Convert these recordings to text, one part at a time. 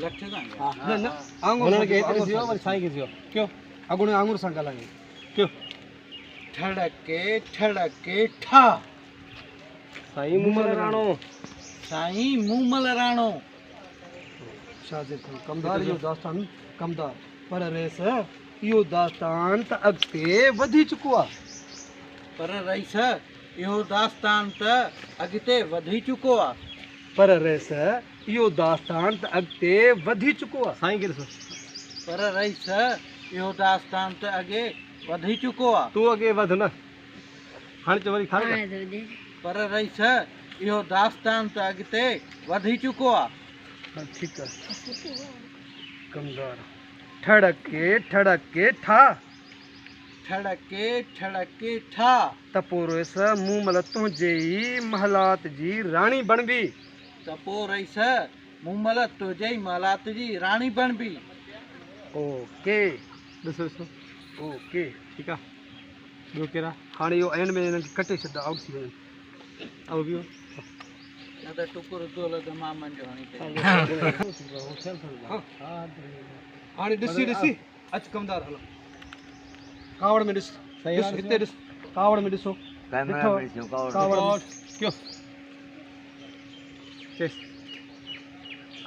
लठ सांग हां ना आंगुर के सिवा वरी साईं के सिवा क्यों अगुणे आंगुर सां ॻाल्हायूं क्यों ठड़के ठा साईं मूमल राणो शाजिद खान कमदार इहो दास्तान कमदार पर रेस इहो दास्तान त अॻिते वधी चुको आहे पर रईस इहो दास्तान त अॻिते वधी चुको आहे पर रेस इहो दास्तान त अॻिते वधी चुको आहे साईं खे ॾिसो पर रईस इहो दास्तान त अॻे वधी चुको आहे तूं अॻे वध न हाणे चवरी खा पर रईस इहो दास्तान त अॻिते वधी चुको आहे ठीकु आहे कमदार ठड़के ठा ठड़के ठा त पोइ रेस मूं मल तुंहिंजे ई महलात जी राणी बणबी त पोइ रईस मूमल तुंहिंजे ई महलात जी राणी बणबी ओके ॾिसो ॾिसो ओके ठीकु आहे ॿियो कहिड़ा हाणे इहो एंड में हिननि खे कटे छॾींदा आउट थी वञनि ऐं ॿियो न त टुकुर दोल त मामनि जो हाणे ॾिसी ॾिसी अच कमदार हलो कावड़ में ॾिस हिते ॾिस कावड़ में ॾिसो कावड़ क्यों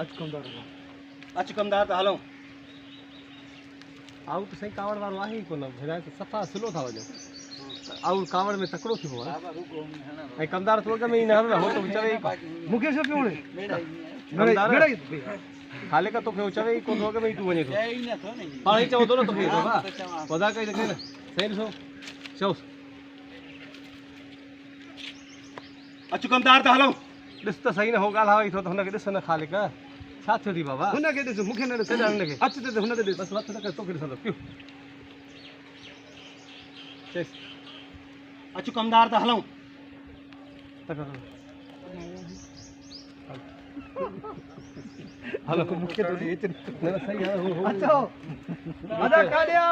अच कमदार हलो अच कमदार त हलूं आउट त साईं कावड़ वारो आहे ई कोन हिदायत सफ़ा स्लो था वञो आउट कावड़ में तकिड़ो थी वियो आहे ऐं कमदार तो अॻ में ई न हल हो तो चवे मूंखे छो पियो वणे हाले का तोखे चवे ई कोन अॻ में ई तूं वञे थो पाण ई चवंदो न तोखे वधा कई रखे न सही ॾिसो चओ अच कमदार त हलूं ॾिस त सही न हो ॻाल्हि हवाई थो त हुनखे ॾिस न ख़ालिक छा थियो थी बाबा हुनखे ॾिस मूंखे न ॾिस हुनखे अच ते हुन ते ॾिस बसि मथु न कर तोखे ॾिसंदो पियो अच कमदार त हलूं हलो मूंखे तो ॾे न सही आहे अचो अदा काॾिया